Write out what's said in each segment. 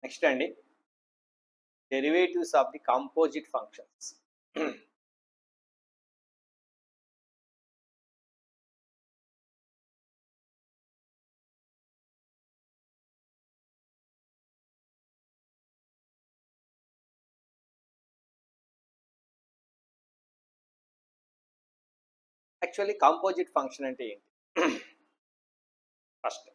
Next అండి derivatives of the composite functions. Actually composite function అంటే ఏంటి? First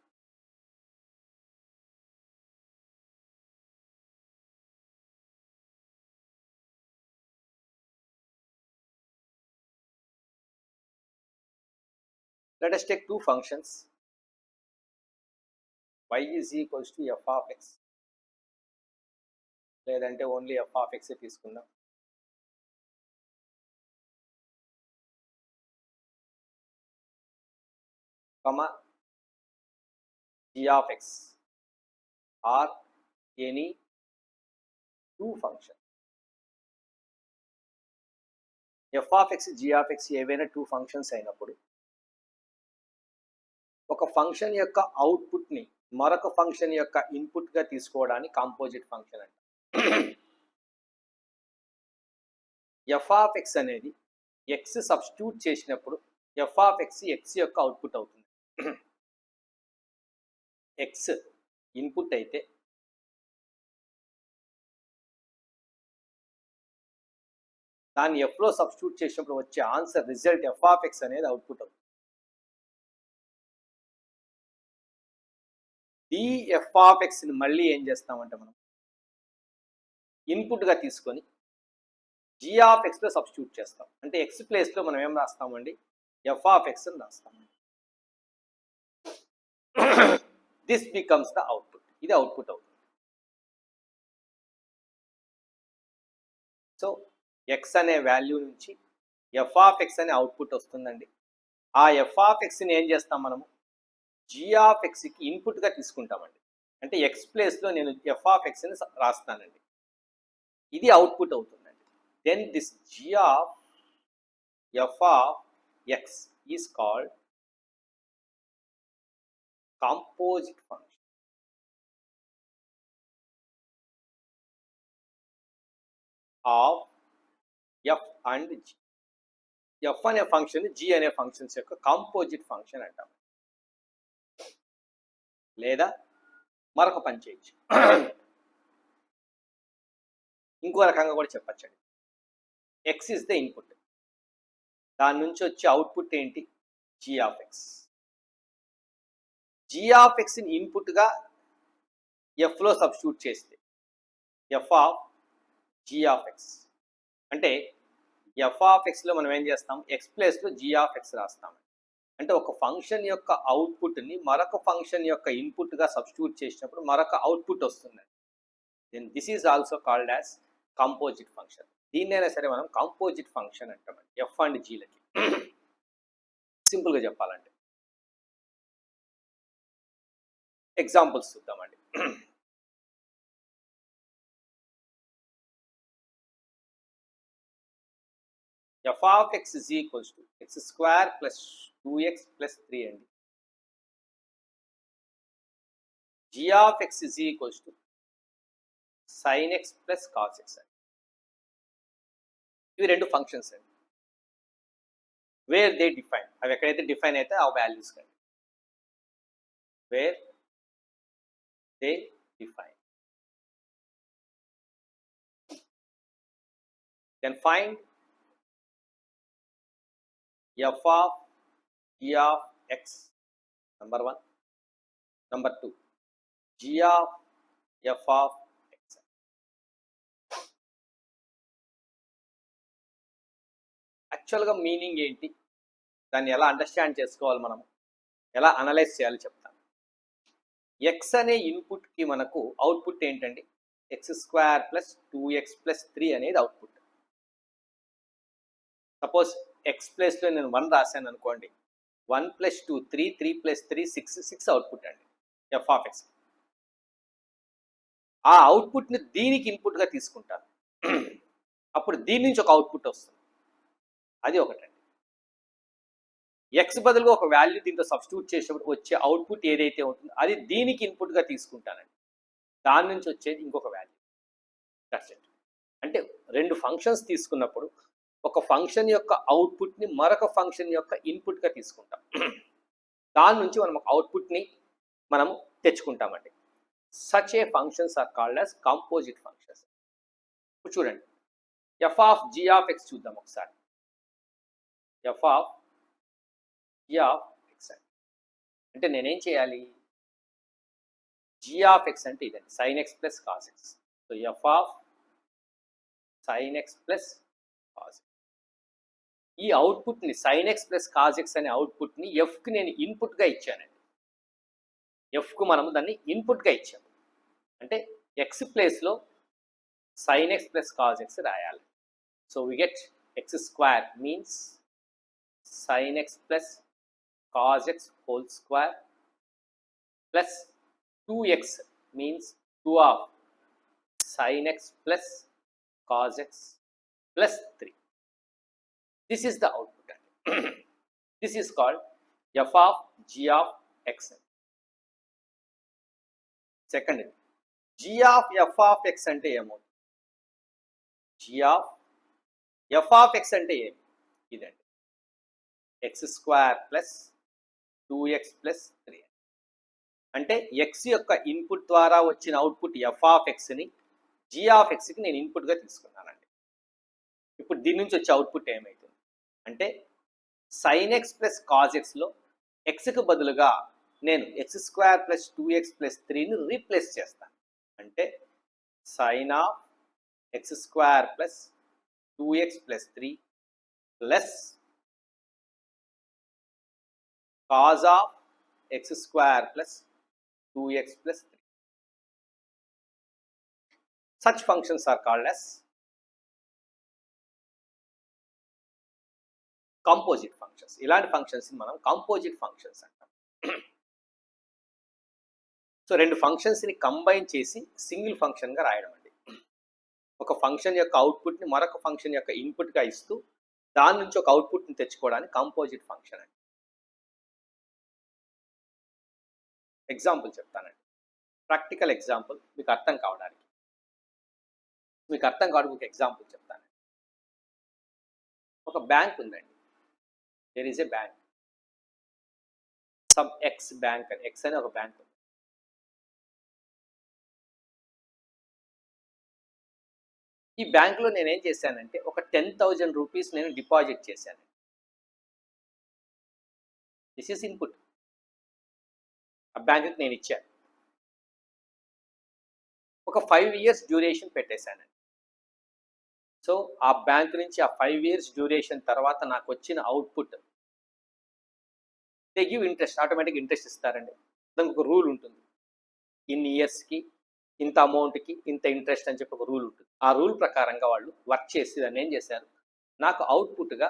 let us take two functions. Y is equals to f of x, లేదంటే only f of x తీసుకుందాం. comma g of x or any two function. f of x, g of x ఏవైనా two functions అయినప్పుడు ఒక function యొక్క అవుట్పుట్ని మరొక function యొక్క ఇన్పుట్గా తీసుకోవడానికి కాంపోజిట్ ఫంక్షన్ అంట. ఎఫ్ ఆఫ్ ఎక్స్ అనేది ఎక్స్ సబ్స్టిట్యూట్ చేసినప్పుడు ఎఫ్ ఆఫ్ ఎక్స్ ఎక్స్ యొక్క అవుట్పుట్ అవుతుంది. ఎక్స్ ఇన్పుట్ అయితే దాన్ని ఎఫ్లో సబ్స్టిట్యూట్ చేసినప్పుడు వచ్చే answer result F of X అనేది అవుట్పుట్ అవుతుంది. ఈ ఎఫ్ ఆఫ్ ఎక్స్ని మళ్ళీ ఏం చేస్తామంటే మనం ఇన్పుట్గా తీసుకొని జీ ఆఫ్ ఎక్స్లో సబ్స్టిట్యూట్ చేస్తాం. అంటే ఎక్స్ ప్లేస్లో మనం ఏం రాస్తామండి? ఎఫ్ ఆఫ్ ఎక్స్ అని రాస్తామండి. This becomes the output. ఇది అవుట్పుట్ అవుతుంది. సో ఎక్స్ అనే వాల్యూ నుంచి ఎఫ్ ఆఫ్ ఎక్స్ అనే అవుట్పుట్ వస్తుందండి. ఆ ఎఫ్ ఆఫ్ ఎక్స్ని ఏం చేస్తాం మనము? జీ ఆఫ్ ఎక్స్కి ఇన్పుట్గా తీసుకుంటామండి. అంటే ఎక్స్ ప్లేస్లో నేను ఎఫ్ ఆఫ్ ఎక్స్ని రాస్తానండి. ఇది అవుట్పుట్ అవుతుందండి. Then this g of f of x is called composite function of f and g. F అనే ఫంక్షన్ జీ అనే ఫంక్షన్స్ యొక్క కాంపోజిట్ ఫంక్షన్ అంటాం. లేదా మరొక పని చేయొచ్చు, ఇంకో రకంగా కూడా చెప్పచ్చండి. ఎక్స్ ఇస్ ద ఇన్పుట్, దాని నుంచి వచ్చే అవుట్పుట్ ఏంటి? G of x. G of ఎక్స్ని ఇన్పుట్గా ఎఫ్లో సబ్స్టిట్యూట్ చేస్తే f of g of x. అంటే ఎఫ్ ఆఫ్ ఎక్స్లో మనం ఏం చేస్తాం? ఎక్స్ ప్లేస్లో జీ ఆఫ్ ఎక్స్ రాస్తాం. అంటే ఒక ఫంక్షన్ యొక్క అవుట్పుట్ని మరొక ఫంక్షన్ యొక్క ఇన్పుట్గా సబ్స్టిట్యూట్ చేసినప్పుడు మరొక అవుట్పుట్ వస్తుంది. Then this is also called as composite function. దీన్నైనా సరే మనం కాంపోజిట్ ఫంక్షన్ అంటామండి ఎఫ్ అండ్ జీలకి. సింపుల్గా చెప్పాలంటే ఎగ్జాంపుల్స్ చూద్దామండి. F of x is equals to x square plus 2x plus 3 అండి. G of x is equals to sine x plus cos x అండి. ఇవి రెండు ఫంక్షన్స్ అండి. వేర్ దే డిఫైన్, అవి ఎక్కడైతే డిఫైన్ అయితే ఆ వాల్యూస్ కండి. Where they define. then find f of g of x, number 1. number 2, g of f of x. యాక్చువల్గా మీనింగ్ ఏంటి, దాన్ని ఎలా అండర్స్టాండ్ చేసుకోవాలి, మనం ఎలా అనలైజ్ చేయాలి చెప్తాను. ఎక్స్ అనే ఇన్పుట్కి మనకు అవుట్పుట్ ఏంటండి? X square plus 2x plus 3 అనేది అవుట్పుట్. సపోజ్ ఎక్స్ ప్లేస్లో నేను 1 రాశాను అనుకోండి. 1 ప్లస్ 2 3, 3 ప్లస్ 3 6 అవుట్పుట్ అండి ఎఫ్ ఆఫ్ ఎక్స్. ఆ అవుట్పుట్ని దీనికి ఇన్పుట్గా తీసుకుంటాను. అప్పుడు దీని నుంచి ఒక అవుట్పుట్ వస్తుంది. అది ఒకటండి. ఎక్స్ బదులుగా ఒక వాల్యూ దీంట్లో సబ్స్టిట్యూట్ చేసినప్పుడు వచ్చే అవుట్పుట్ ఏదైతే ఉంటుందో అది దీనికి ఇన్పుట్గా తీసుకుంటానండి. దాని నుంచి వచ్చేది ఇంకొక వాల్యూ. That's it. అంటే రెండు ఫంక్షన్స్ తీసుకున్నప్పుడు ఒక ఫంక్షన్ యొక్క అవుట్పుట్ని మరొక ఫంక్షన్ యొక్క ఇన్పుట్గా తీసుకుంటాం. దాని నుంచి మనం ఒక అవుట్పుట్ని మనం తెచ్చుకుంటామండి. Such a functions are called as composite functions. ఇప్పుడు చూడండి, f of g of x చూద్దాం ఒకసారి. F of g of x అంటే నేనేం చేయాలి? జీ ఆఫ్ ఎక్స్ అంటే ఇదండి, sine x plus cos x. So f of sine x plus cos x. ఈ అవుట్పుట్ని sine x plus cos x అనే అవుట్పుట్ని ఎఫ్కి నేను ఇన్పుట్గా ఇచ్చానండి. ఎఫ్కు మనం దాన్ని ఇన్పుట్గా ఇచ్చాము. అంటే ఎక్స్ ప్లేస్లో sine x plus cos x రాయాలి. So we get x square means sine x plus cos x whole square plus 2x means 2 of sin x plus cos x plus 3. This is the output. This is called f of g of x. Second, g of f of x ante emo. g of f of x ante em idandi, x square plus 2x plus 3. అంటే X యొక్క input ద్వారా వచ్చిన output f of ఎక్స్ని g of ఎక్స్కి నేను ఇన్పుట్గా తీసుకున్నానండి. ఇప్పుడు దీని నుంచి వచ్చే అవుట్పుట్ ఏమవుతుంది అంటే సైన్ ఎక్స్ ప్లస్ కాస్ ఎక్స్లో ఎక్స్కి బదులుగా నేను x square plus 2x plus 3ని రీప్లేస్ చేస్తాను. అంటే sine of x square plus 2x plus 3 plus cos of x square plus 2x plus 3. Such functions are called as composite functions. ఇలాంటి functions మనం composite functions అంటాం. So రెండు ఫంక్షన్స్ని combine చేసి single ఫంక్షన్గా రాయడం అండి. ఒక ఫంక్షన్ యొక్క అవుట్పుట్ని మరొక ఫంక్షన్ యొక్క ఇన్పుట్గా ఇస్తూ దాని నుంచి ఒక అవుట్పుట్ని తెచ్చుకోవడానికి కంపోజిట్ ఫంక్షన్ అండి. ఎగ్జాంపుల్ చెప్తానండి, ప్రాక్టికల్ ఎగ్జాంపుల్ మీకు అర్థం కావడానికి. ఒక ఎగ్జాంపుల్ చెప్తాను. ఒక బ్యాంక్ ఉందండి. There is a bank, some X bank అని, ఎక్స్ అనే ఒక బ్యాంక్ ఉంది. ఈ బ్యాంకులో నేను ఏం చేశానంటే ఒక 10,000 రూపీస్ నేను డిపాజిట్ చేశాను. This is input. ఆ బ్యాంకుకి నేను ఇచ్చాను. ఒక 5 years డ్యూరేషన్ పెట్టేశానండి. సో ఆ బ్యాంక్ నుంచి ఆ 5 years డ్యూరేషన్ తర్వాత నాకు వచ్చిన output, they give interest, automatic interest ఇస్తారండి. దానికి ఒక రూల్ ఉంటుంది, ఇన్ని ఇయర్స్కి ఇంత అమౌంట్కి ఇంత ఇంట్రెస్ట్ అని చెప్పి ఒక రూల్ ఉంటుంది. ఆ రూల్ ప్రకారంగా వాళ్ళు వర్క్ చేసి దాన్ని ఏం చేశారు, నాకు అవుట్పుట్గా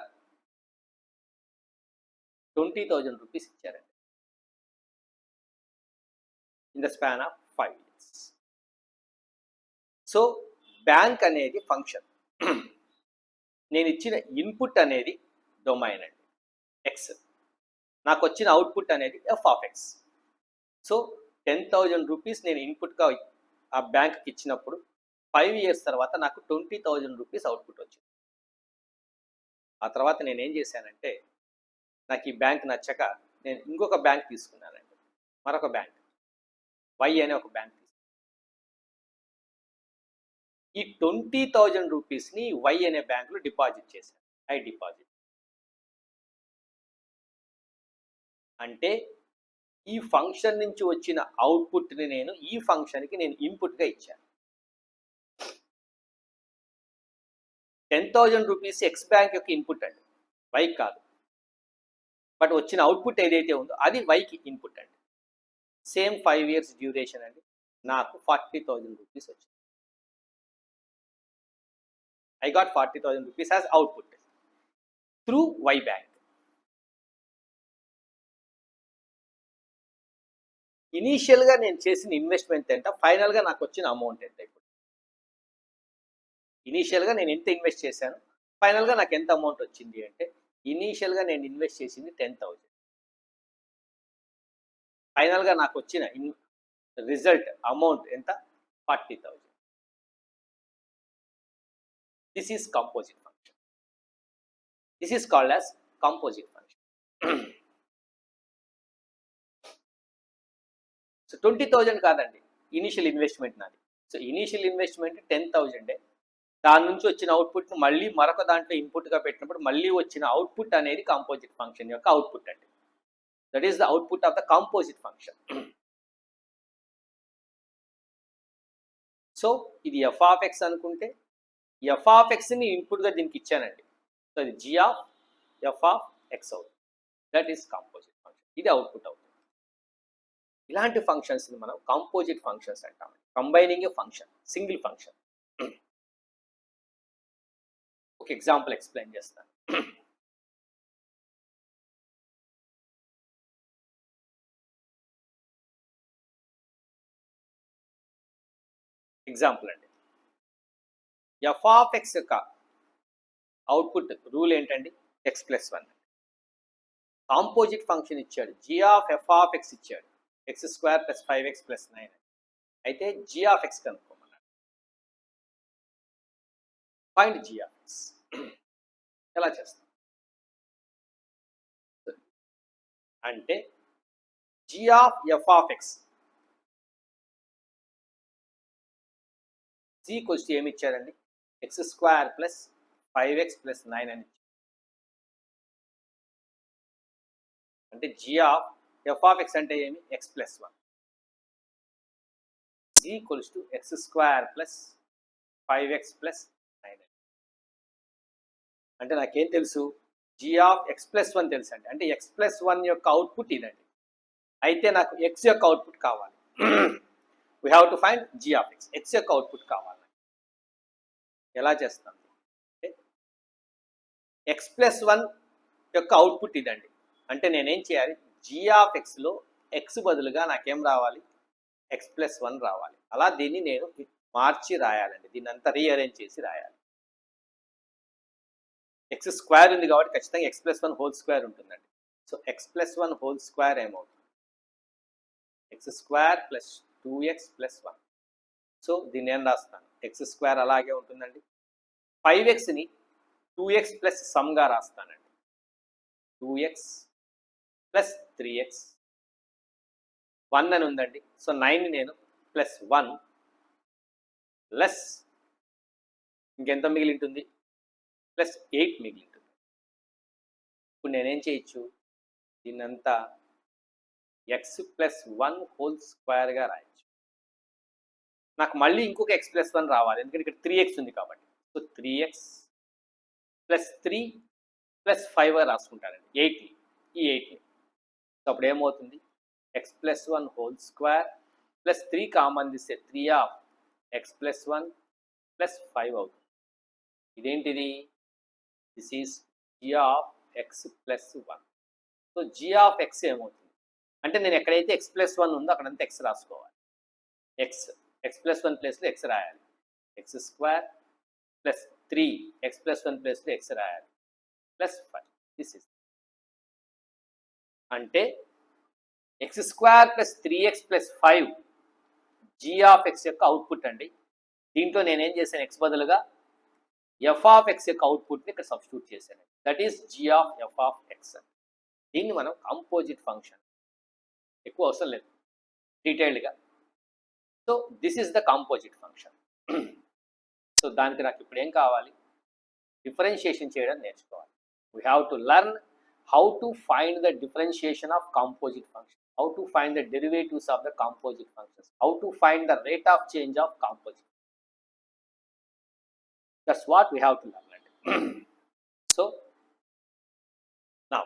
20,000 రూపీస్ ఇచ్చారండి in the span of 5 years. So bank అనేది ఫంక్షన్, నేను ఇచ్చిన ఇన్పుట్ అనేది డొమైన్ అండి ఎక్స్, నాకు వచ్చిన అవుట్పుట్ అనేది F of X. So 10,000 rupees నేను ఇన్పుట్గా ఆ బ్యాంక్కి ఇచ్చినప్పుడు 5 years తర్వాత నాకు 20,000 రూపీస్ అవుట్పుట్ వచ్చింది. ఆ తర్వాత నేను ఏం చేశానంటే నాకు ఈ బ్యాంక్ నచ్చక నేను ఇంకొక బ్యాంక్ తీసుకున్నానండి, మరొక బ్యాంక్ వై అనే ఒక బ్యాంక్. ఈ 20,000 రూపీస్ని వై అనే బ్యాంకులో డిపాజిట్ చేశాను, ఐ డిపాజిట్. అంటే ఈ ఫంక్షన్ నుంచి వచ్చిన అవుట్పుట్ని నేను ఈ ఫంక్షన్కి నేను ఇన్పుట్గా ఇచ్చాను. 10,000 రూపీస్ ఎక్స్ బ్యాంక్ యొక్క ఇన్పుట్ అండి, వైకి కాదు. బట్ వచ్చిన అవుట్పుట్ ఏదైతే ఉందో అది వైకి ఇన్పుట్ అండి. సేమ్ 5 years డ్యూరేషన్ అండి, నాకు 40,000 రూపీస్ వచ్చింది. I got 40,000 rupees as output through Y bank. ఇనీషియల్గా నేను చేసిన ఇన్వెస్ట్మెంట్ ఎంత, ఫైనల్గా నాకు వచ్చిన అమౌంట్ ఎంత. ఇప్పుడు ఇనీషియల్గా నేను ఎంత ఇన్వెస్ట్ చేశాను, ఫైనల్గా నాకు ఎంత అమౌంట్ వచ్చింది అంటే ఇనీషియల్గా నేను ఇన్వెస్ట్ చేసింది 10,000, ఫైనల్గా నాకు వచ్చిన రిజల్ట్ అమౌంట్ ఎంత 40,000. This is composite function. This is called as composite function. So 20,000 కాదండి ఇనిషియల్ ఇన్వెస్ట్మెంట్ నాది. So initial investment 10,000. దాని నుంచి వచ్చిన అవుట్పుట్ను మళ్ళీ మరొక దాంట్లో ఇన్పుట్గా పెట్టినప్పుడు మళ్ళీ వచ్చిన అవుట్పుట్ అనేది కాంపోజిట్ ఫంక్షన్ యొక్క అవుట్పుట్ అండి. That is the output of the composite function. So ఇది ఎఫ్ ఆఫ్ ఎక్స్ అనుకుంటే ఎఫ్ ఆఫ్ ఎక్స్ని ఇన్పుట్గా దీనికి ఇచ్చానండి. సో అది g of f of x అవుతుంది. That is composite function. ఇది అవుట్పుట్ అవుతుంది. ఇలాంటి ఫంక్షన్స్ని మనం కాంపోజిట్ ఫంక్షన్స్ అంటాం. Combining a function, single function. ఒక ఎగ్జాంపుల్ ఎక్స్ప్లెయిన్ చేస్తాను. ఎగ్జాంపుల్ అండి, ఎఫ్ ఆఫ్ ఎక్స్ యొక్క అవుట్పుట్ రూల్ ఏంటండి? X plus 1. కాంపోజిట్ ఫంక్షన్ ఇచ్చాడు, g of f of x ఇచ్చాడు, x square plus 5x plus 9. అయితే జీ ఆఫ్ ఎక్స్ కనుక్కోమన్నాడు. Find g of x. ఎలా చేస్తాం అంటే g of f of x g కొస్ట్ ఏమి ఇచ్చారండి? X square plus 5x plus 9 అని. అంటే g of f of x అంటే ఏమి? X plus 1. G equals to x square plus 5x plus 9. అంటే నాకేం తెలుసు? జీ ఆఫ్ ఎక్స్ ప్లస్ 1 తెలుసు అండి. అంటే ఎక్స్ ప్లస్ 1 యొక్క అవుట్పుట్ ఇదండి. అయితే నాకు ఎక్స్ యొక్క అవుట్పుట్ కావాలి. We have to find g of x. X యొక్క అవుట్పుట్ కావాలి. ఎలా చేస్తాం అంటే ఎక్స్ ప్లస్ 1 యొక్క అవుట్పుట్ ఇదండి. అంటే నేనేం చేయాలి? జీ ఆఫ్ ఎక్స్లో ఎక్స్ బదులుగా నాకేం రావాలి? ఎక్స్ ప్లస్ 1 రావాలి. అలా దీన్ని నేను మార్చి రాయాలండి. దీన్ని అంతా రీఅరేంజ్ చేసి రాయాలి. ఎక్స్ స్క్వేర్ ఉంది కాబట్టి ఖచ్చితంగా ఎక్స్ ప్లస్ 1 హోల్ స్క్వేర్ ఉంటుందండి. So x plus 1 whole square ఏమవుతుంది? X square plus 2x plus 1. So దీన్ని ఏం రాస్తాను? ఎక్స్ స్క్వేర్ అలాగే ఉంటుందండి. 5xని 2x plus సమ్గా రాస్తానండి. 2x plus 3x 1 అని ఉందండి. సో 9ని నేను ప్లస్ 1 లెస్ ఇంకెంత మిగిలి ఉంటుంది? ప్లస్ 8 మిగిలి ఉంటుంది. ఇప్పుడు నేనేం చేయొచ్చు? దీన్నంతా ఎక్స్ ప్లస్ 1 హోల్ స్క్వేర్గా రాయొచ్చు. నాకు మళ్ళీ ఇంకొక ఎక్స్ ప్లస్ 1 రావాలి, ఎందుకంటే ఇక్కడ 3x ఉంది కాబట్టి. సో 3x ప్లస్ 3 ప్లస్ 5గా రాసుకుంటానండి. 8ని, ఈ 8ని. సో అప్పుడు ఏమవుతుంది? X plus 1 whole square plus 3 common తీస్తే 3 ఆఫ్ ఎక్స్ ప్లస్ 1 ప్లస్ 5 అవుతుంది. ఇదేంటిది? This is g of x plus 1. So g of x ఏమవుతుంది అంటే నేను ఎక్కడైతే ఎక్స్ ప్లస్ 1 ఉందో అక్కడంతా ఎక్స్ రాసుకోవాలి. ఎక్స్ ప్లస్ 1 ప్లేస్లో ఎక్స్ రాయాలి. X square plus 3 x plus 1 ప్లేస్లో ఎక్స్ రాయాలి ప్లస్ 5. దిస్ ఇస్ అంటే x square plus 3x plus 5 g of x యొక్క అవుట్పుట్ అండి. దీంట్లో నేనేం చేశాను? ఎక్స్ బదులుగా ఎఫ్ ఆఫ్ ఎక్స్ యొక్క అవుట్పుట్ని ఇక్కడ సబ్స్టిట్యూట్ చేశాను. That is g of f of x. దీన్ని మనం కాంపోజిట్ ఫంక్షన్, ఎక్కువ అవసరం లేదు, డీటెయిల్డ్గా. So this is the composite function. So దానికి నాకు ఇప్పుడు ఏం కావాలి? డిఫరెన్షియేషన్ చేయడం నేర్చుకోవాలి. We have to learn how to find the differentiation of composite functions, how to find the derivatives of the composite functions, how to find the rate of change of composite. That's what we have to learn. So now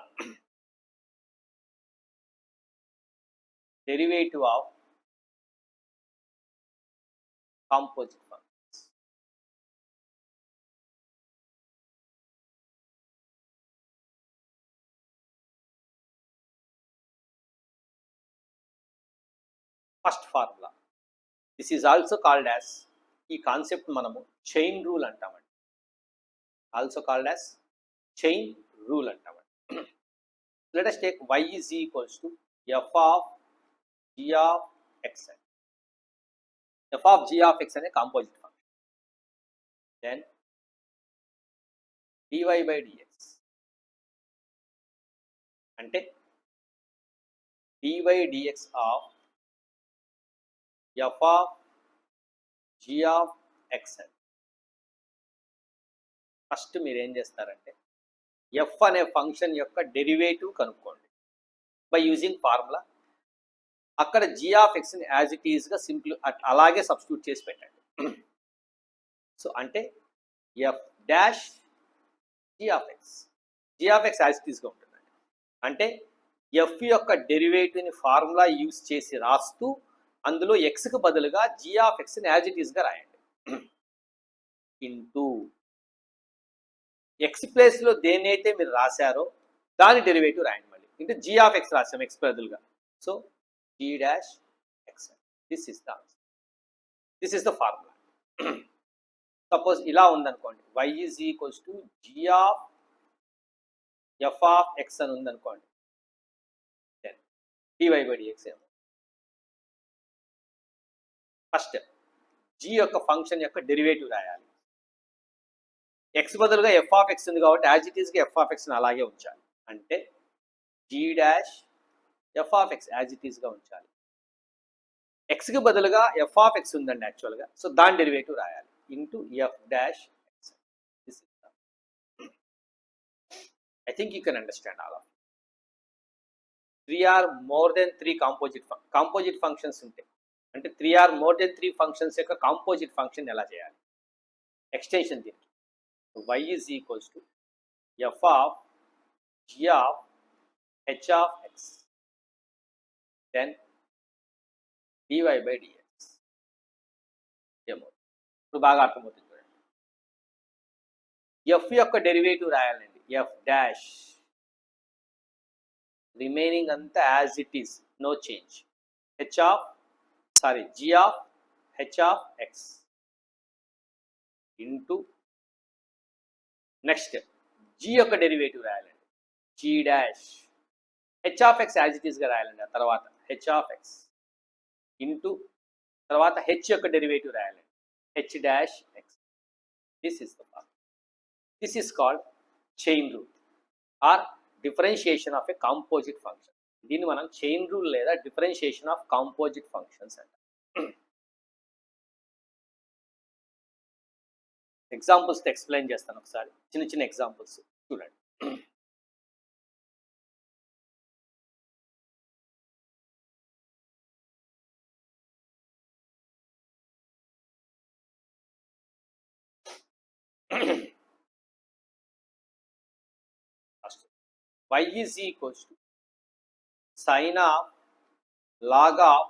derivative of composite functions. First formula. This is also called as, ఈ concept మనము chain rule అంటామండి. Also called as chain rule అంటామండి. Let us take y is equals to f of g of x. F of g of x అనే composite function. Then DY by d x అంటే d y d x of f of g of x అని. First మీరు ఏం చేస్తారంటే f అనే function యొక్క derivative కనుక్కోండి by using formula. అక్కడ జీ ఆఫ్ ఎక్స్ని యాజ్ ఇట్ ఈజ్గా సింపుల్ అలాగే సబ్స్టిట్యూట్ చేసి పెట్టండి. సో అంటే f dash g of x as it ఈజ్గా ఉంటుందండి. అంటే ఎఫ్ యొక్క డెరివేటివ్ని ఫార్ములా యూజ్ చేసి రాస్తూ అందులో ఎక్స్కి బదులుగా జీ ఆఫ్ ఎక్స్ని యాజ్ ఇట్ ఈజ్గా రాయండి. ఇంటూ ఎక్స్ ప్లేస్లో దేన్నైతే మీరు రాశారో దాని డెరివేటివ్ రాయండి మళ్ళీ. ఇంటూ జీ ఆఫ్ ఎక్స్ రాసాం ఎక్స్ బదులుగా. So g dash x. This is the answer. This is the formula. Suppose ఇలా ఉందనుకోండి, y is equals to g of f of x అని ఉందనుకోండి, దెన్ డివై బై డిఎక్స్ ఏమో. First g యొక్క function యొక్క derivative రాయాలి. X బదులుగా f of x ఉంది కాబట్టి యాజ్ ఇట్ ఈస్గా ఎఫ్ ఆఫ్ ఎక్స్ని అలాగే ఉంచాలి. అంటే g dash f of x as it ఈస్గా ఉంచాలి. ఎక్స్కి బదులుగా ఎఫ్ ఆఫ్ ఎక్స్ ఉందండి యాక్చువల్గా, సో దాని డెరివేటివ్ రాయాలి. Into f dash x. This is I think you can understand all of. 3 or more than 3 composite functions ఉంటాయి. అంటే 3 ఆర్ మోర్ దెన్ 3 ఫంక్షన్స్ యొక్క కాంపోజిట్ ఫంక్షన్ ఎలా చేయాలి, ఎక్స్టెన్షన్ దీనికి. y is equals to f of g of h of x, then dy by dx. ఇప్పుడు బాగా అర్థమవుతుంది చూడండి. ఎఫ్ యొక్క డెరివేటివ్ రాయాలండి, ఎఫ్ డాష్ రిమైనింగ్ అంతా as it is, no change. g of h of x into next g యొక్క derivative రాయాలండి, g dash h of x as it ఈస్గా రాయాలండి. ఆ తర్వాత హెచ్ ఆఫ్ ఎక్స్ ఇంటూ తర్వాత హెచ్ యొక్క డెరివేటివ్ రాయాలండి, h dash x. This is the formula. This is called chain rule or differentiation of a composite function. దీన్ని మనం chain rule లేదా డిఫరెన్షియేషన్ ఆఫ్ కాంపోజిట్ ఫంక్షన్స్ అంటాం. ఎగ్జాంపుల్స్తో ఎక్స్ప్లెయిన్ చేస్తాను ఒకసారి. చిన్న చిన్న ఎగ్జాంపుల్స్ చూడండి. y is equals to sin of log of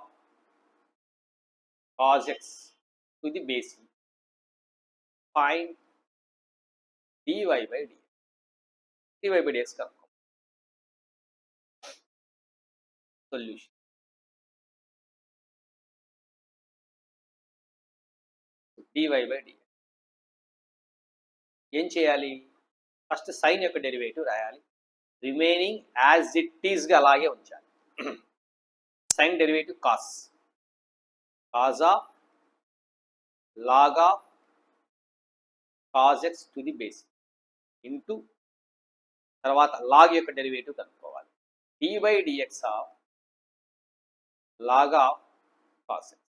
cos x to the base e. Find dy by dx. dy by dx కనుక్కో. సొల్యూషన్. dy by dx ఏం చేయాలి, first sine యొక్క డెరివేటివ్ రాయాలి, రిమైనింగ్ యాజ్ ఇట్ ఈస్గా అలాగే ఉంచాలి. Sine derivative cos of log of cos x to the base into తర్వాత log యొక్క డెరివేటివ్ కనుక్కోవాలి, dy by dx of log of cos x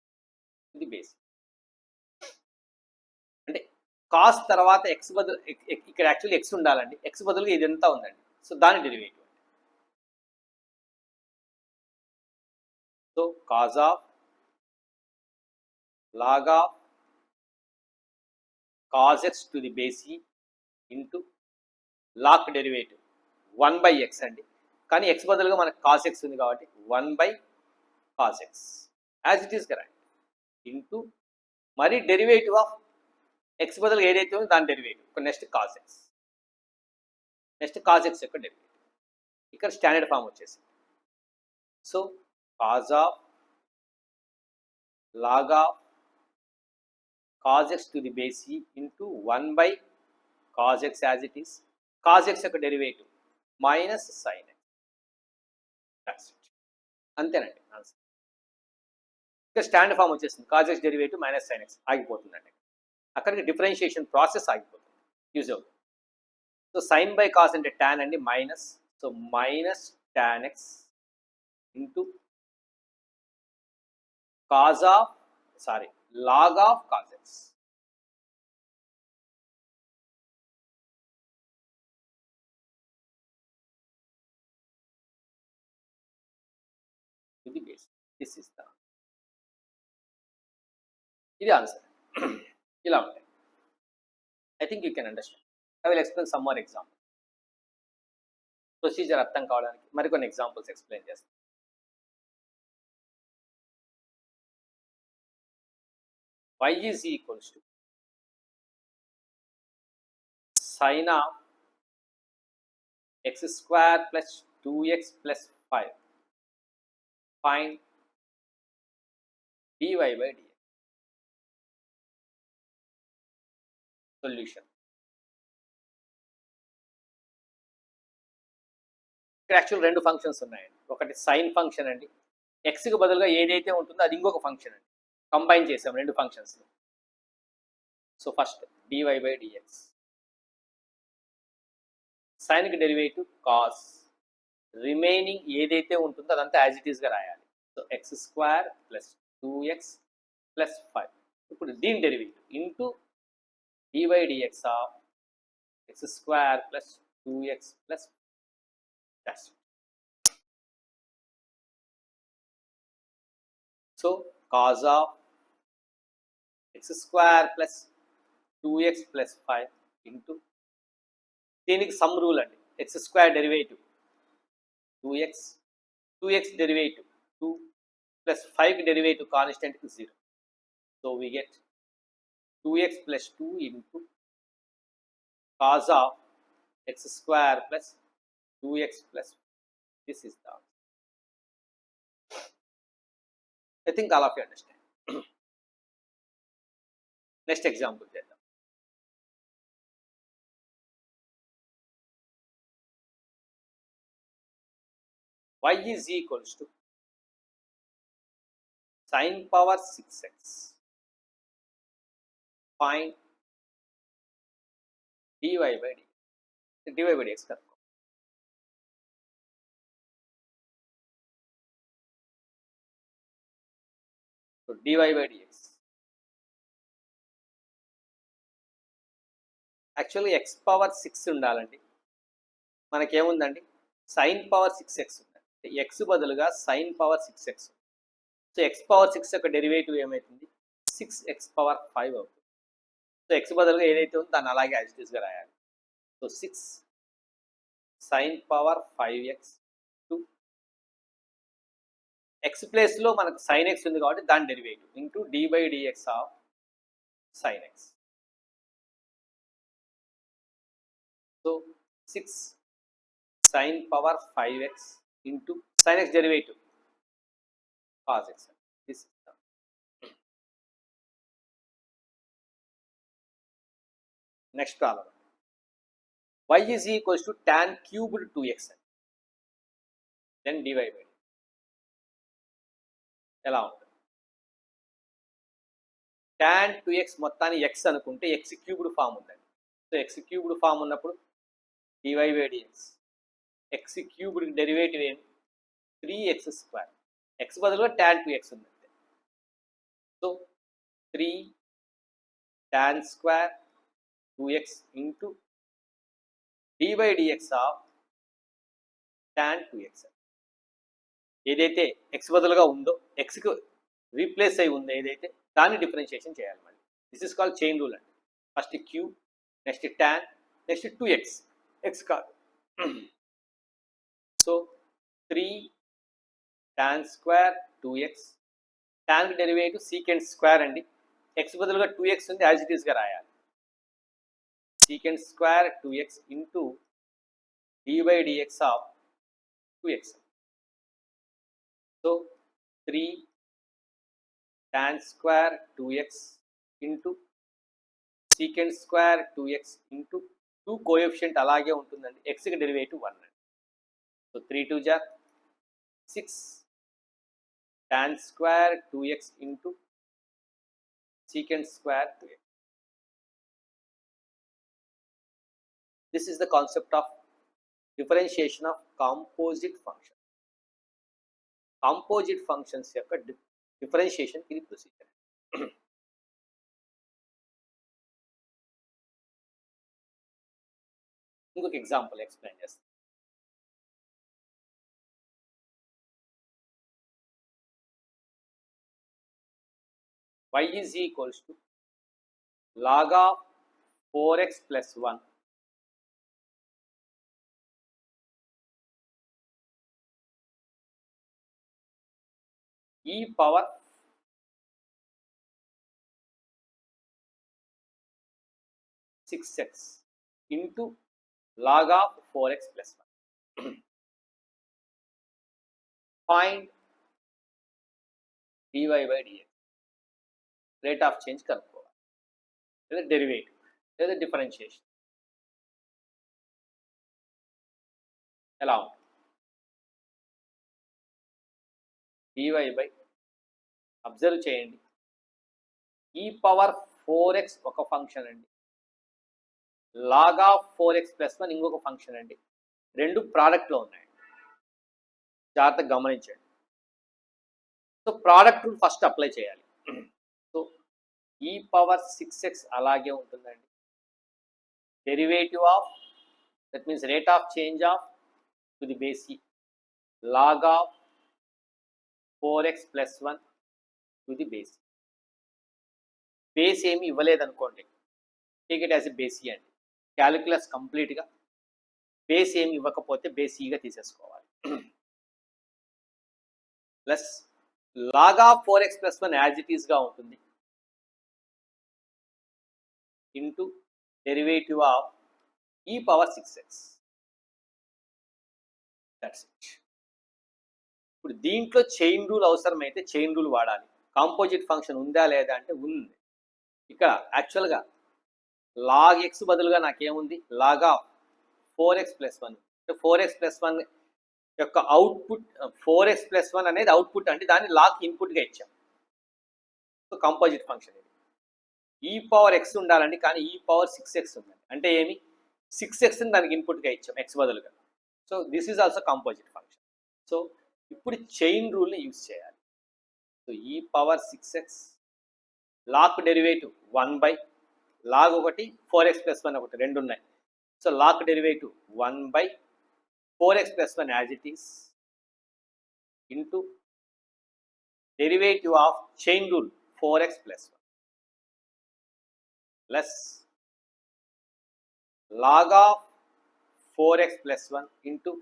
to the base. అంటే cos తర్వాత ఎక్స్ బదులు ఇక్కడ యాక్చువల్లీ ఎక్స్ ఉండాలండి, ఎక్స్ బదులుగా ఇదంతా ఉందండి, సో దాని derivative. So cos of log of cos x to the base e into log derivative 1 by x అండి, కానీ ఎక్స్ బదులుగా మనకు కాస్ ఎక్స్ ఉంది కాబట్టి 1 by cos x as it is correct into మరి డెరివేటివ్ ఆఫ్ ఎక్స్ బదులుగా ఏదైతే ఉందో దాని derivative. Next cos x, next cos x యొక్క డెరివేటివ్. ఇక్కడ స్టాండర్డ్ ఫామ్ వచ్చేసి so cos of log of cos x to the base e into 1 by cos x as it is, cos x యొక్క derivative minus sine x. అంతేనండి answer. ఇక్కడ stand form వచ్చేస్తుంది, cos x derivative minus sine X ఆగిపోతుందండి. అక్కడికి differentiation process ఆగిపోతుంది, use అవుతుంది. So sine by cos అంటే tan అండి, minus, so minus tan x into cos of log of cos x. ఇది బేస్, దిస్ ఇస్ ద, ఇది answer. ఇలా ఉంటాయి. I think you can understand. I will explain some more example. Procedure అర్థం కావడానికి మరికొన్ని examples explain చేస్తాను. y is equals to sin of x square plus 2x plus 5. Find dy by dx. Solution. ఇక్కడ actual రెండు functions ఉన్నాయండి. ఒకటి sine function అండి, ఎక్స్కి బదులుగా ఏదైతే ఉంటుందో అది ఇంకొక ఫంక్షన్ అండి. కంబైన్ చేసాం రెండు functions. So first dy by dx, సైన్కి డెరివేటివ్ కాస్, రిమైనింగ్ ఏదైతే ఉంటుందో అదంతా యాజ్ ఇట్ ఈస్గా రాయాలి. So x square plus 2x plus 5. ఇప్పుడు దీని derivative into dy dx of x square plus 2x plus, so cos of x square plus 2x plus 5 into, దీనికి sum rule అండి, x square derivative 2x derivative 2 plus 5 derivative కాన్స్టెంట్కి 0. So we get 2x plus 2 into cos of x square plus 2x plus, this is the, I think all of you understand. Next example చేద్దాం. y is equals to sin power 6x. Find dy by dx. dy by dx కనుక్కో. So dy by dx actually x power 6 ఉండాలండి. మనకేముందండి, sine power 6x ఉంది, X బదులుగా sine power 6x. So X power 6 యొక్క derivative ఏమవుతుంది, 6x power 5 అవుతుంది. So X బదులుగా ఏదైతే ఉందో దాన్ని అలాగే యాజ్ ఇట్ ఈస్గా రాయాలి. So 6 sine power 5x to X ప్లేస్లో మనకు సైన్ ఎక్స్ ఉంది కాబట్టి దాని derivative into dy by dx of sine X. So 6 sine power 5x into sin x derivative cos x. This is the, next problem. Y is equals to tan cubed 2x, then dy by dx. ఎలా ఉంటుంది, tan 2x మొత్తాన్ని x అనుకుంటే x cubed form ఉందండి. So x cubed form ఉన్నప్పుడు dy by dx, x cubed derivative ఏమి 3x square, x బదులుగా tan 2x ఉందంటే. So 3 tan square 2x into dy by dx of tan 2x. ఏదైతే x బదులుగా ఉందో, xకి replace అయి ఉందో ఏదైతే, దాన్ని డిఫరెన్షియేషన్ చేయాలి మళ్ళీ. This is called chain rule అండి. First cube, next tan, next 2x, x కాదు. So 3 tan square 2x, tan derivative secant square అండి, x బదులుగా 2x ఉంది యాజ్ ఇట్ ఈస్గా రాయాలి. Secant square 2x into dy by dx of 2x. So 3 tan square 2x into secant square 2x into 2 coefficient అలాగే ఉంటుందండి, xకి derivative 1 అండి. So 3 2 6 tan square 2x into secant square 2x. This is the concept of differentiation of composite function. Composite functions యొక్క differentiation ఇది procedure. ఇంకొక example explain చేస్తాను. y is equals to log of 4x plus 1 e power 6x into log of 4x plus 1. Find dy by dx. Rate of change కనుక్కోవాలి, లేదా derivative లేదా differentiation ఎలా ఉంటుంది. dy by observe చేయండి, ఈ power 4x ఒక function అండి, log of 4x plus 1 ఇంకొక ఫంక్షన్ అండి. రెండు ప్రోడక్ట్లో ఉన్నాయండి, జాగ్రత్తగా గమనించండి. So product rule first apply చేయాలి. సో ఈ పవర్ 6x అలాగే ఉంటుందండి. Derivative of, that means rate of change of to the base e, log of 4x plus 1 to the base. Base ఏమి ఇవ్వలేదనుకోండి, take it as a base e అండి. Calculus కంప్లీట్గా base ఏమి ఇవ్వకపోతే base ఈగా తీసేసుకోవాలి. Plus log of 4x plus 1 as it ఈస్గా ఉంటుంది into derivative of e power 6x. That's it. ఇప్పుడు దీంట్లో చైన్ రూల్ అవసరమైతే చైన్ రూల్ వాడాలి. కాంపోజిట్ ఫంక్షన్ ఉందా లేదా అంటే ఉంది. ఇక్కడ యాక్చువల్గా లాగ్ ఎక్స్ బదులుగా నాకేముంది, log of 4x plus 1. 4x plus 1 యొక్క అవుట్పుట్, 4x ప్లస్ 1 అనేది అవుట్పుట్ అంటే దాన్ని లాగ్ ఇన్పుట్గా ఇచ్చాం. సో కాంపోజిట్ ఫంక్షన్ ఇది. ఈ పవర్ ఎక్స్ ఉండాలండి, కానీ ఈ పవర్ 6x ఉందండి. అంటే ఏమి, 6xని దానికి ఇన్పుట్గా ఇచ్చాం ఎక్స్ బదులుగా. So this is also composite function. So ఇప్పుడు చైన్ రూల్ని యూజ్ చేయాలి. సో ఈ power 6x log derivative 1 by log ఒకటి 4x ప్లస్ 1 ఒకటి రెండు ఉన్నాయి. So log derivative 1 by 4x plus 1 as it is into derivative of chain rule 4x plus 1 plus log of 4x plus 1 into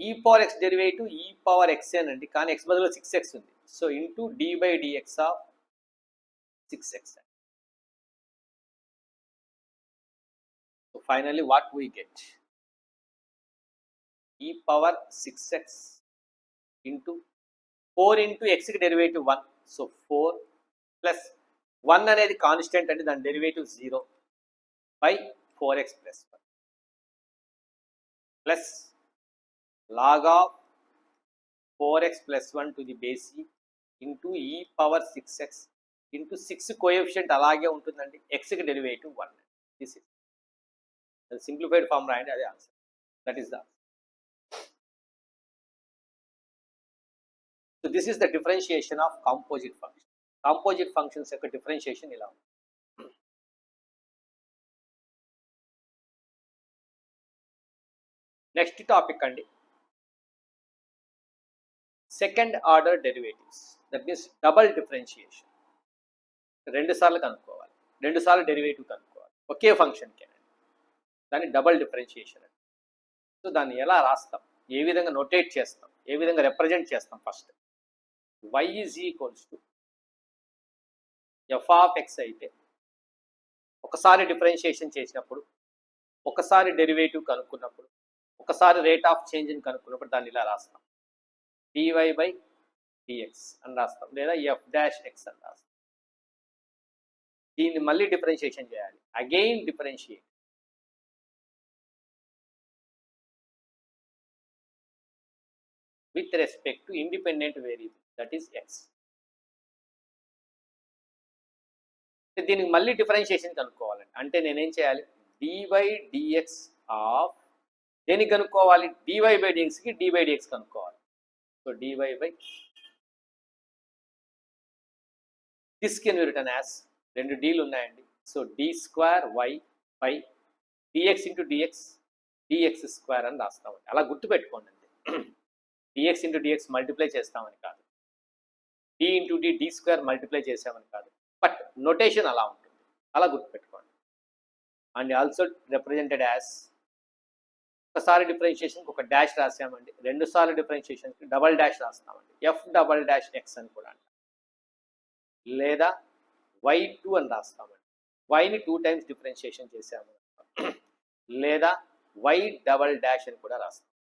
e power x derivative e power x అండి, కానీ x బదులు 6x ఉంది. So into d by dx of 6x. So finally what we get, e power 6x into 4 into x కి derivative 1. So 4 plus 1 అనేది constant అంటే దాని derivative 0 by 4x plus 1 plus log of 4x plus 1 to the base e into e power 6x into 6 coefficient అలాగే ఉంటుందండి, ఎక్స్కి derivative 1. This is simplified form రాయండి, అదే answer. That is the answer. So this is the differentiation of composite function. Composite functions యొక్క differentiation ఇలా ఉంది. Next topic అండి, second order derivatives. That means double differentiation. రెండు సార్లు కనుక్కోవాలి, రెండు సార్లు డెరివేటివ్ కనుక్కోవాలి ఒకే ఫంక్షన్కి, దాన్ని డబల్ డిఫరెన్షియేషన్ అండి. సో దాన్ని ఎలా రాస్తాం, ఏ విధంగా నోటేట్ చేస్తాం, ఏ విధంగా రిప్రజెంట్ చేస్తాం. First y is equals to F of X అయితే ఒకసారి డిఫరెన్షియేషన్ చేసినప్పుడు, ఒకసారి డెరివేటివ్ కనుక్కున్నప్పుడు, ఒకసారి రేట్ ఆఫ్ చేంజ్ని కనుక్కున్నప్పుడు దాన్ని ఇలా రాస్తాం, dy బై dx అని రాస్తాం, లేదా ఎఫ్ డాష్ ఎక్స్ అని రాస్తాం. దీన్ని మళ్ళీ డిఫరెన్షియేషన్ చేయాలి, again differentiate. with respect to independent variable, that is x. దీనికి మళ్ళీ డిఫరెన్షియేషన్ కనుక్కోవాలండి. అంటే నేనేం చేయాలి, dy dx ఆఫ్ దేనికి కనుక్కోవాలి, dy బై dxకి dy బై dx కనుక్కోవాలి. So dy by this can be written as, రెండు డీలు ఉన్నాయండి. So d square why by d x into d x d x square అని రాస్తామండి. అలా గుర్తుపెట్టుకోండి అంతే. డిఎక్స్ ఇంటూ డిఎక్స్ మల్టిప్లై చేస్తామని కాదు, d into d square multiply చేసామని కాదు, బట్ నొటేషన్ అలా ఉంటుంది, అలా గుర్తుపెట్టుకోండి. అండ్ ఆల్సో రిప్రజెంటెడ్ యాజ్, ఒకసారి డిఫరెన్షియేషన్కి ఒక డాష్ రాసామండి, రెండు సార్లు డిఫరెన్షియేషన్కి డబల్ డాష్ రాస్తామండి, ఎఫ్ డబల్ డాష్ ఎక్స్ అని కూడా అంటాం. లేదా y2 అని రాస్తామండి, వైని 2 టైమ్స్ డిఫరెన్షియేషన్ చేసాము. లేదా y డబల్ డాష్ అని కూడా రాస్తాం.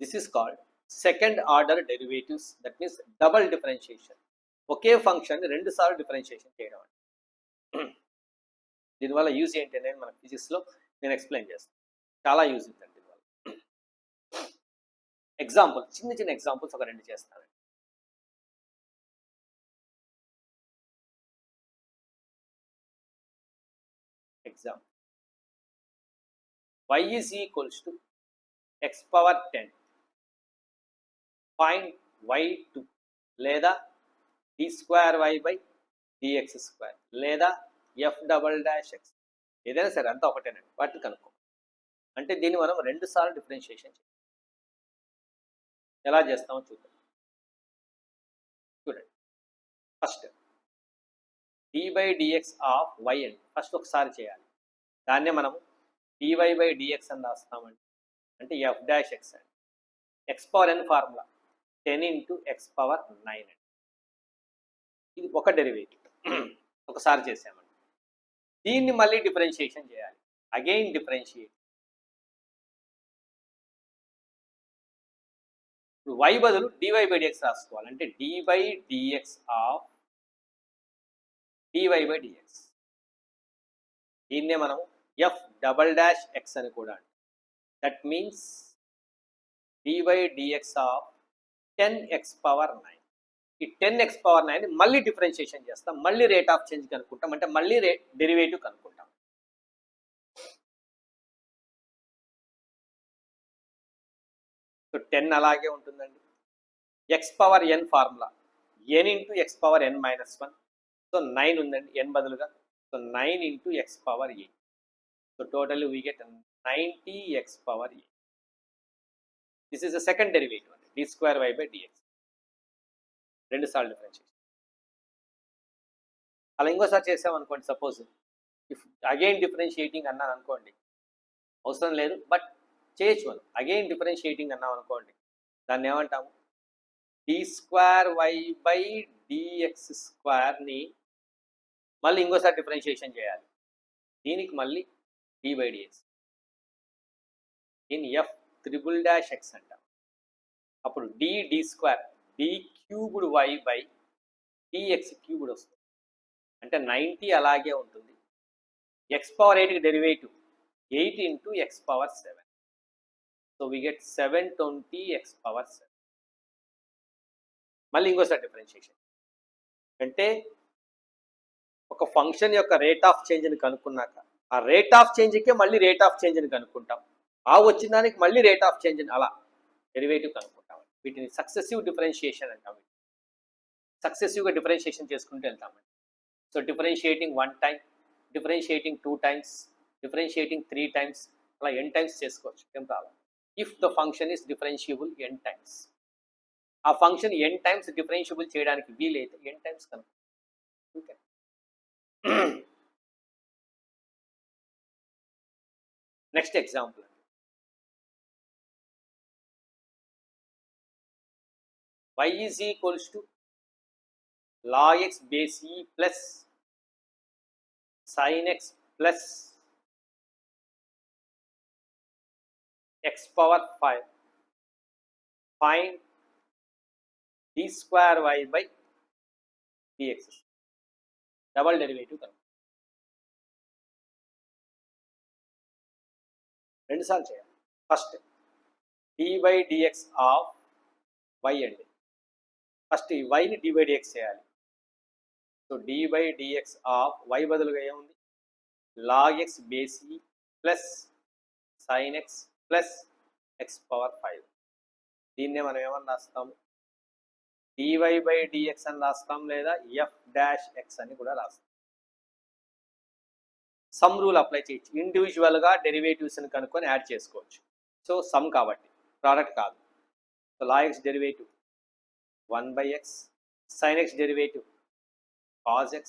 This is called second order derivatives, that means double differentiation. Okay function రెండు సార్లు డిఫరెన్షియేషన్ చేయడం అండి. దీనివల్ల యూజ్ ఏంటి అనేది మన ఫిజిక్స్లో నేను ఎక్స్ప్లెయిన్ చేస్తాను. చాలా యూజ్ ఉందండి దీనివల్ల. ఎగ్జాంపుల్, చిన్న చిన్న ఎగ్జాంపుల్స్ ఒక రెండు చేస్తానండి. Example, y is equals to x power 10, find y2, లేదా d square y by dx square, లేదా f డబల్ డాష్ x, ఏదైనా సరే అంతా ఒకటేనండి, వాటిని కనుక్కో. అంటే దీన్ని మనం రెండు సార్లు డిఫరెన్షియేషన్ చేయాలి. ఎలా చేస్తామో చూద్దాం. చూడండి, first dy by dx of y అండి, ఫస్ట్ ఒకసారి చేయాలి. దాన్నే మనం dy బై dx అని రాస్తామండి. అంటే f డాష్ x అండి, x power n formula 10 into x power 9 అండి. ఇది ఒక డెరివేటివ్, ఒకసారి చేసామండి. దీన్ని మళ్ళీ డిఫరెన్షియేషన్ చేయాలి, అగైన్ డిఫరెన్షియేట్. ఇప్పుడు y బదులు dy బై dx రాసుకోవాలి. అంటే dy by dx of dy by dx. దీన్నే మనం f డబల్ డాష్ x అని కూడా అంటాం. That means dy by dx of 10x power 9. ఈ 10x పవర్ 9 మళ్ళీ డిఫరెన్షియేషన్ చేస్తాం, మళ్ళీ రేట్ ఆఫ్ చేంజ్ కనుక్కుంటాం, అంటే మళ్ళీ డెరివేటివ్ కనుక్కుంటాం. సో 10 అలాగే ఉంటుందండి. x power n formula n into x power n minus 1. So 9 ఉందండి n బదులుగా. So 9 into x power 8. So totally we get 90x power 8. This is the second derivative అండి, d square y by dx. రెండు సార్లు differentiation. అలా ఇంకోసారి చేసామనుకోండి, suppose if again differentiating అన్నాను అనుకోండి, అవసరం లేదు బట్ చేయొచ్చు మనం. అగైన్ డిఫరెన్షియేటింగ్ అన్నాం అనుకోండి, దాన్ని ఏమంటాము, D square why by DX స్క్వేర్ని మళ్ళీ ఇంకోసారి డిఫరెన్షియేషన్ చేయాలి. దీనికి మళ్ళీ డి బై డిఎక్స్, దీన్ని ఎఫ్ త్రిబుల్ డాష్ ఎక్స్ అంటాం. అప్పుడు D square D cubed Y by DX cubed వస్తుంది. అంటే 90 అలాగే ఉంటుంది. ఎక్స్ పవర్ 8కి derivative 8 into X power 7. So we get 720x power 7. మళ్ళీ ఇంకోసారి డిఫరెన్షియేషన్. అంటే ఒక ఫంక్షన్ యొక్క రేట్ ఆఫ్ చేంజ్ని కనుక్కున్నాక ఆ రేట్ ఆఫ్ చేంజ్కే మళ్ళీ రేట్ ఆఫ్ చేంజ్ని కనుక్కుంటాం, ఆ వచ్చిన దానికి మళ్ళీ రేట్ ఆఫ్ చేంజ్ని అలా డెరివేటివ్ కనుక్కుంటాం. వీటిని సక్సెసివ్ డిఫరెన్షియేషన్ అంటాం. సక్సెసివ్గా డిఫరెన్షియేషన్ చేసుకుంటూ వెళ్తామండి. So differentiating 1 time, differentiating 2 times, differentiating 3 times, అలా n టైమ్స్ చేసుకోవచ్చు, ఏం problem. If the function is differentiable n times, ఆ ఫంక్షన్ n టైమ్స్ డిఫరెన్షియబుల్ చేయడానికి వీలైతే n టైమ్స్ కనుక. Okay, next example, y is equals to log x base e plus sin x plus x power 5. Find d square y by dx. Double derivative కనుక రెండుసార్లు చేయాలి. First dy dx of y అండి. First ఈ వైని dy dx చేయాలి. So dy dx of y బదులుగా ఏముంది, log x base e plus sin x plus x power 5. దీన్నే మనం ఏమని రాస్తాము, dy dx అని రాస్తాం, లేదా f డాష్ x అని కూడా రాస్తాం. సమ్ రూల్ అప్లై చేయొచ్చు, ఇండివిజువల్గా డెరివేటివ్స్ని కనుక్కొని యాడ్ చేసుకోవచ్చు. సో సమ్ కాబట్టి ప్రోడక్ట్ కాదు. So log x derivative 1/x, sin x derivative cos x,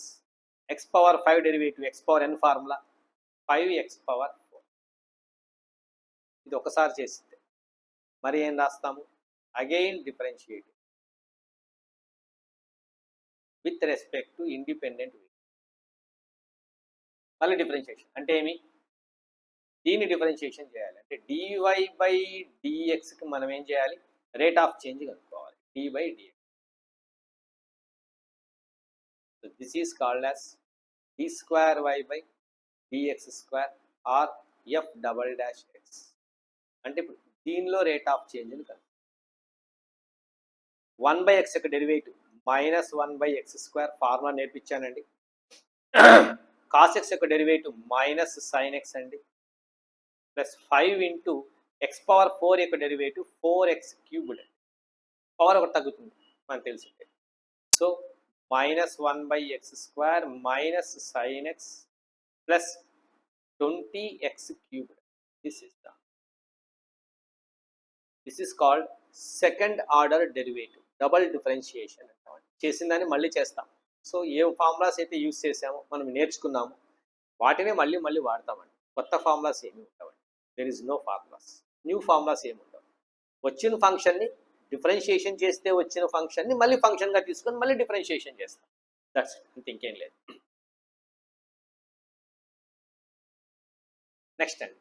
x power 5 derivative x power n formula 5x power 4. ఇది ఒకసారి చేస్తే మరి ఏం రాస్తాము, again differentiate with respect to independent variable. మళ్ళీ డిఫరెన్షియేషన్ అంటే ఏమి, దీన్ని డిఫరెన్షియేషన్ చేయాలి అంటే dy dxకి మనం ఏం చేయాలి, రేట్ ఆఫ్ చేంజ్ కనుక్కోవాలి, dy dx. So this is called as d square y by dx square or f double dash x. అంటే ఇప్పుడు దీనిలో రేట్ ఆఫ్ చేంజ్ని కనుక్కో. 1/x యొక్క derivative minus 1/x square formula నేర్పించానండి. cos x యొక్క derivative minus sin x అండి, plus 5 into x power 4 యొక్క derivative 4x cubed అండి. పవర్ ఒకటి తగ్గుతుంది మనకు తెలిసిందే. So minus 1/x square minus sin x plus 20x cubed. This is called second order derivative, double differentiation అంటామండి. చేసిందని మళ్ళీ చేస్తాం. సో ఏ ఫార్ములాస్ అయితే యూజ్ చేసామో మనం నేర్చుకున్నాము వాటినే మళ్ళీ మళ్ళీ వాడతామండి. కొత్త ఫార్ములాస్ ఏమి ఉండవండి. There is no formulas, new formulas ఏమి ఉండవు. వచ్చిన ఫంక్షన్ని డిఫరెన్షియేషన్ చేస్తే వచ్చిన ఫంక్షన్ని మళ్ళీ ఫంక్షన్గా తీసుకొని మళ్ళీ డిఫరెన్షియేషన్ చేస్తాం. దట్స్ అంత, ఇంకేం లేదు. నెక్స్ట్ అండి,